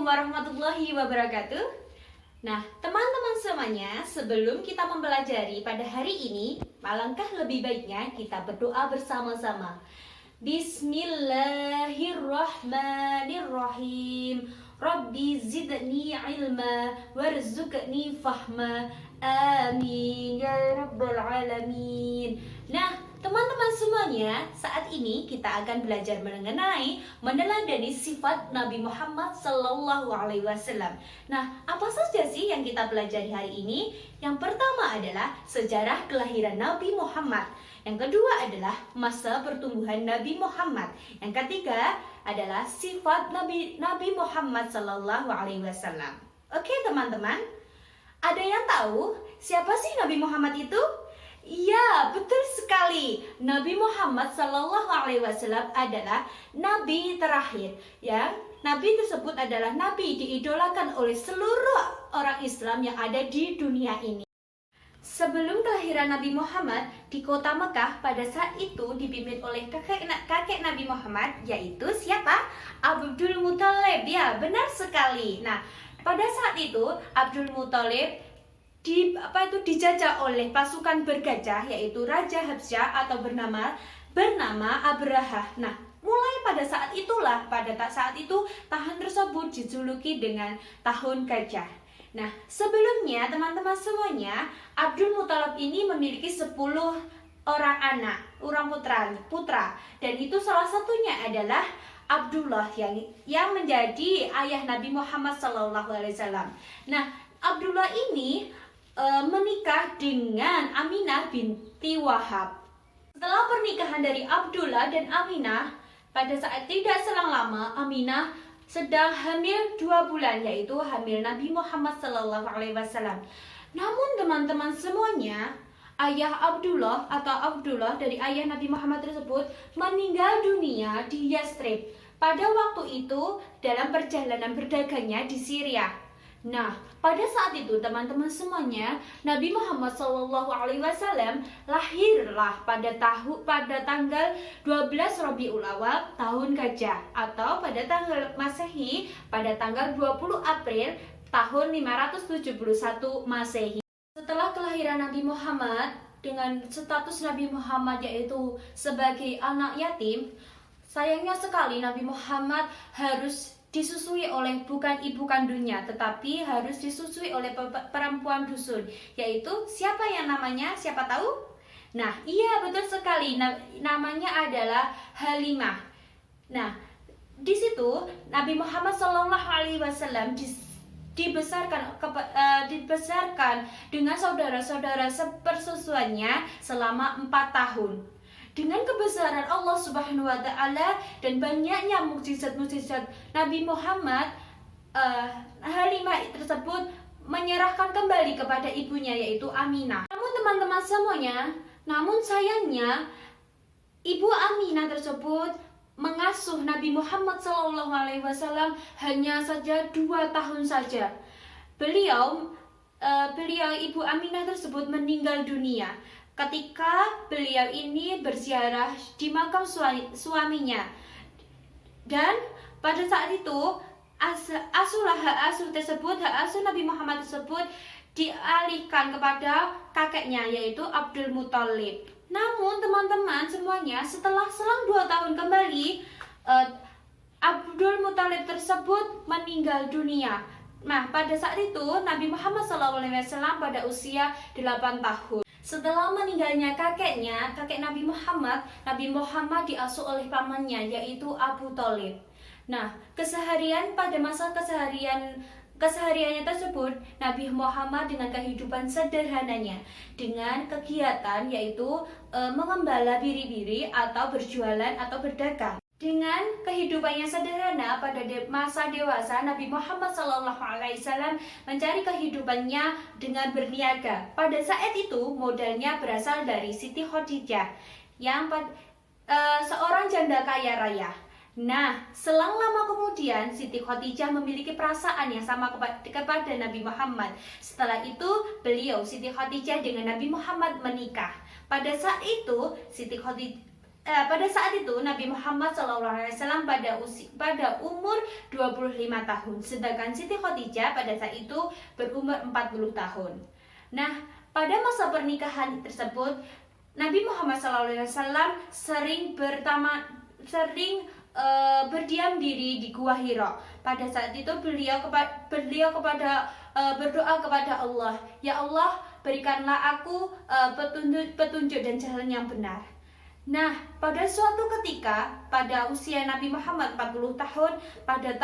Assalamualaikum warahmatullahi wabarakatuh. Nah, teman-teman semuanya, sebelum kita mempelajari pada hari ini, alangkah lebih baiknya kita berdoa bersama-sama. Bismillahirrahmanirrahim. Rabbi zidni ilma warzuqni fahma. Amin ya rabbal alamin. Nah, teman-teman semuanya, saat ini kita akan belajar mengenai meneladani sifat Nabi Muhammad Sallallahu Alaihi Wasallam. Nah, apa saja sih yang kita pelajari hari ini? Yang pertama adalah sejarah kelahiran Nabi Muhammad. Yang kedua adalah masa pertumbuhan Nabi Muhammad. Yang ketiga adalah sifat Nabi Muhammad Sallallahu Alaihi Wasallam. Oke, teman-teman, ada yang tahu siapa sih Nabi Muhammad itu? Iya, betul sekali. Nabi Muhammad Sallallahu Alaihi Wasallam adalah Nabi terakhir. Yang Nabi tersebut adalah Nabi diidolakan oleh seluruh orang Islam yang ada di dunia ini. Sebelum kelahiran Nabi Muhammad di kota Mekah, pada saat itu dipimpin oleh kakek Nabi Muhammad, yaitu siapa? Abdul Muthalib. Ya, benar sekali. Nah, pada saat itu Abdul Muthalib dijajah oleh pasukan bergajah, yaitu Raja Habsyah atau bernama Abraha. Nah, mulai pada saat itu tahun tersebut dijuluki dengan tahun gajah. Nah, sebelumnya teman-teman semuanya, Abdul Muthalib ini memiliki 10 orang anak, putra, dan itu salah satunya adalah Abdullah yang menjadi ayah Nabi Muhammad SAW. Nah, Abdullah ini menikah dengan Aminah binti Wahab. Setelah pernikahan dari Abdullah dan Aminah, pada saat tidak selang lama Aminah sedang hamil 2 bulan, yaitu hamil Nabi Muhammad SAW. Namun teman-teman semuanya, ayah Abdullah dari ayah Nabi Muhammad tersebut meninggal dunia di Yathrib pada waktu itu dalam perjalanan berdagangnya di Syria. Nah, pada saat itu teman-teman semuanya, Nabi Muhammad SAW lahirlah pada tanggal 12 Rabiul Awal tahun gajah, atau pada tanggal Masehi pada tanggal 20 April tahun 571 Masehi. Setelah kelahiran Nabi Muhammad dengan status Nabi Muhammad yaitu sebagai anak yatim, sayangnya sekali Nabi Muhammad harus disusui oleh bukan ibu kandungnya, tetapi harus disusui oleh perempuan dusun, yaitu siapa yang namanya? Siapa tahu? Nah, iya, betul sekali. Namanya adalah Halimah. Nah, di situ Nabi Muhammad SAW dibesarkan dengan saudara-saudara sepersusuannya selama 4 tahun. Dengan kebesaran Allah Subhanahu wa Ta'ala dan banyaknya mukjizat-mukjizat Nabi Muhammad, Halimah tersebut menyerahkan kembali kepada ibunya, yaitu Aminah. Namun teman-teman semuanya, sayangnya ibu Aminah tersebut mengasuh Nabi Muhammad SAW hanya saja 2 tahun saja. Beliau ibu Aminah tersebut meninggal dunia ketika beliau ini berziarah di makam suaminya. Dan pada saat itu hak asuh Nabi Muhammad tersebut dialihkan kepada kakeknya, yaitu Abdul Muthalib. Namun teman-teman semuanya, setelah selang 2 tahun kembali, Abdul Muthalib tersebut meninggal dunia. Nah, pada saat itu Nabi Muhammad SAW pada usia 8 tahun. Setelah meninggalnya kakek Nabi Muhammad diasuh oleh pamannya, yaitu Abu Thalib. Nah, pada masa kesehariannya tersebut, Nabi Muhammad dengan kehidupan sederhananya, dengan kegiatan yaitu mengembala biri-biri atau berjualan atau berdagang. Dengan kehidupannya sederhana pada masa dewasa, Nabi Muhammad SAW mencari kehidupannya dengan berniaga. Pada saat itu modalnya berasal dari Siti Khadijah yang seorang janda kaya raya. Nah, selang lama kemudian Siti Khadijah memiliki perasaan yang sama kepada Nabi Muhammad. Setelah itu Siti Khadijah dengan Nabi Muhammad menikah. Pada saat itu Siti Khadijah pada saat itu Nabi Muhammad SAW pada umur 25 tahun, sedangkan Siti Khadijah pada saat itu berumur 40 tahun. Nah, pada masa pernikahan tersebut Nabi Muhammad SAW sering berdiam diri di Gua Hira. Pada saat itu beliau berdoa kepada Allah, "Ya Allah, berikanlah aku petunjuk dan jalan yang benar." Nah, pada suatu ketika pada usia Nabi Muhammad 40 tahun pada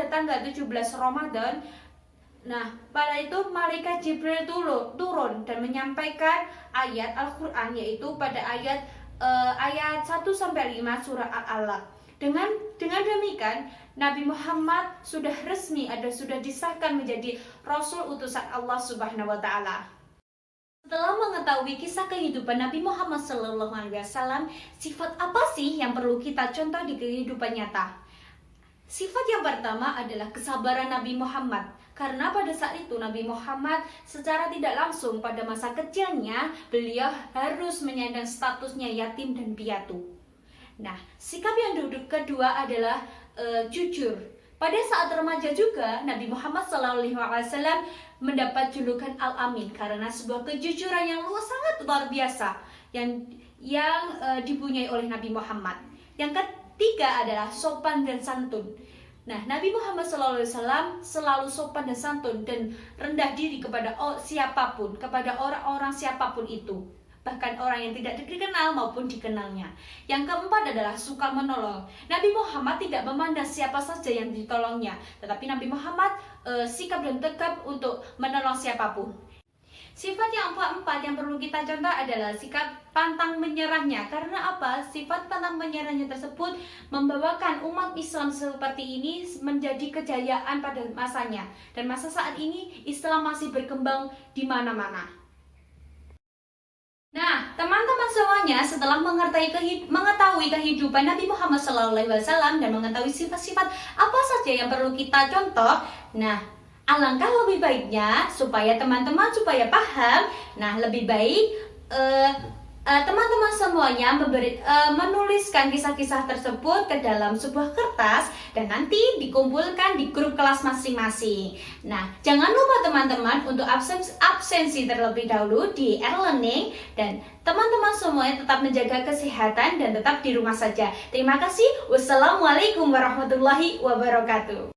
tanggal 17 Ramadan, nah, pada itu malaikat Jibril turun dan menyampaikan ayat Al-Qur'an, yaitu pada ayat 1 sampai 5 surah Al-Alaq. Dengan demikian Nabi Muhammad sudah disahkan menjadi rasul utusan Allah Subhanahu wa taala. Setelah mengetahui kisah kehidupan Nabi Muhammad SAW, sifat apa sih yang perlu kita contoh di kehidupan nyata? Sifat yang pertama adalah kesabaran Nabi Muhammad. Karena pada saat itu Nabi Muhammad secara tidak langsung pada masa kecilnya beliau harus menyandang statusnya yatim dan piatu. Nah, sikap yang kedua adalah jujur. Pada saat remaja juga Nabi Muhammad SAW mendapat julukan Al-Amin karena sebuah kejujuran yang sangat luar biasa yang dipunyai oleh Nabi Muhammad. Yang ketiga adalah sopan dan santun. Nah, Nabi Muhammad SAW selalu sopan dan santun dan rendah diri kepada siapapun, kepada orang-orang siapapun itu, bahkan orang yang tidak dikenal maupun dikenalnya. Yang keempat adalah suka menolong. Nabi Muhammad tidak memandang siapa saja yang ditolongnya, tetapi Nabi Muhammad sikap dan tegap untuk menolong siapapun. Sifat yang keempat yang perlu kita contoh adalah sikap pantang menyerahnya. Karena apa? Sifat pantang menyerahnya tersebut membawakan umat Islam seperti ini menjadi kejayaan pada masanya. Dan masa saat ini Islam masih berkembang di mana-mana. Nah, teman-teman semuanya, setelah mengetahui kehidupan Nabi Muhammad SAW dan mengetahui sifat-sifat apa saja yang perlu kita contoh, nah, alangkah lebih baiknya supaya teman-teman paham. Nah, lebih baik teman-teman semuanya menuliskan kisah-kisah tersebut ke dalam sebuah kertas dan nanti dikumpulkan di grup kelas masing-masing. Nah, jangan lupa teman-teman untuk absensi terlebih dahulu di e-learning, dan teman-teman semuanya tetap menjaga kesehatan dan tetap di rumah saja. Terima kasih. Wassalamualaikum warahmatullahi wabarakatuh.